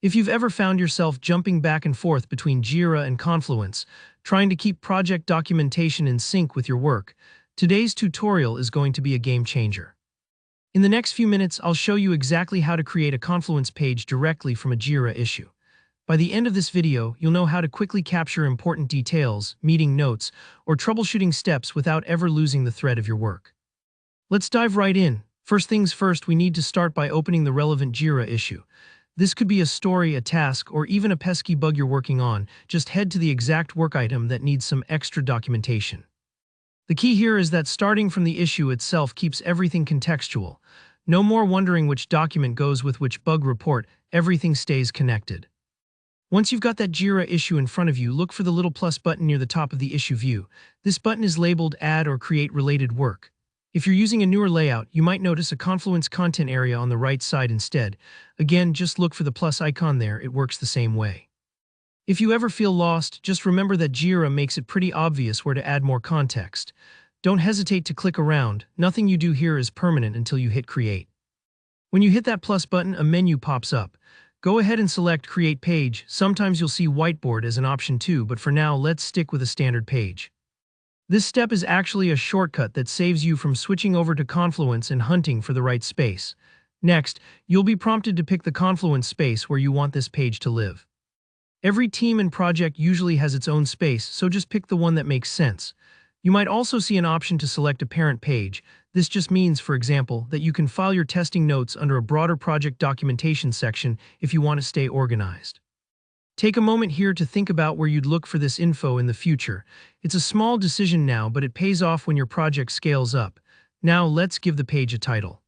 If you've ever found yourself jumping back and forth between Jira and Confluence, trying to keep project documentation in sync with your work, today's tutorial is going to be a game changer. In the next few minutes, I'll show you exactly how to create a Confluence page directly from a Jira issue. By the end of this video, you'll know how to quickly capture important details, meeting notes, or troubleshooting steps without ever losing the thread of your work. Let's dive right in. First things first, we need to start by opening the relevant Jira issue. This could be a story, a task, or even a pesky bug you're working on. Just head to the exact work item that needs some extra documentation. The key here is that starting from the issue itself keeps everything contextual. No more wondering which document goes with which bug report, everything stays connected. Once you've got that Jira issue in front of you, look for the little plus button near the top of the issue view. This button is labeled Add or Create Related Work. If you're using a newer layout, you might notice a Confluence content area on the right side instead. Again, just look for the plus icon there, it works the same way. If you ever feel lost, just remember that Jira makes it pretty obvious where to add more context. Don't hesitate to click around, nothing you do here is permanent until you hit Create. When you hit that plus button, a menu pops up. Go ahead and select Create Page. Sometimes you'll see Whiteboard as an option too, but for now, let's stick with a standard page. This step is actually a shortcut that saves you from switching over to Confluence and hunting for the right space. Next, you'll be prompted to pick the Confluence space where you want this page to live. Every team and project usually has its own space, so just pick the one that makes sense. You might also see an option to select a parent page. This just means, for example, that you can file your testing notes under a broader project documentation section if you want to stay organized. Take a moment here to think about where you'd look for this info in the future. It's a small decision now, but it pays off when your project scales up. Now let's give the page a title.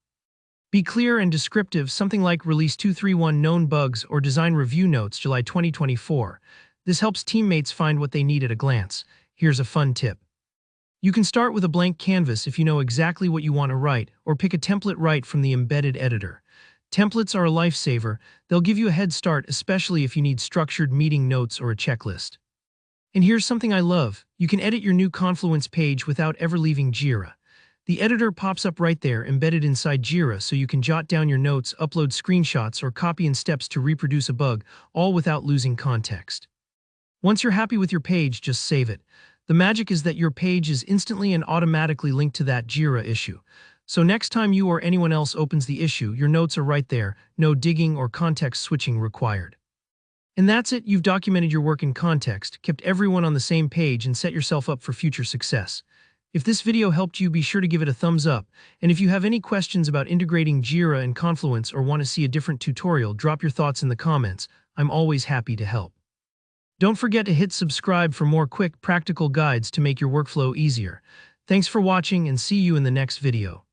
Be clear and descriptive, something like Release 231 Known Bugs or Design Review Notes July 2024. This helps teammates find what they need at a glance. Here's a fun tip. You can start with a blank canvas if you know exactly what you want to write, or pick a template right from the embedded editor. Templates are a lifesaver. They'll give you a head start, especially if you need structured meeting notes or a checklist. And here's something I love. You can edit your new Confluence page without ever leaving Jira. The editor pops up right there, embedded inside Jira, so you can jot down your notes, upload screenshots, or copy in steps to reproduce a bug, all without losing context. Once you're happy with your page, just save it. The magic is that your page is instantly and automatically linked to that Jira issue. So next time you or anyone else opens the issue, your notes are right there, no digging or context switching required. And that's it, you've documented your work in context, kept everyone on the same page, and set yourself up for future success. If this video helped you, be sure to give it a thumbs up. And if you have any questions about integrating Jira and Confluence or want to see a different tutorial, drop your thoughts in the comments. I'm always happy to help. Don't forget to hit subscribe for more quick, practical guides to make your workflow easier. Thanks for watching and see you in the next video.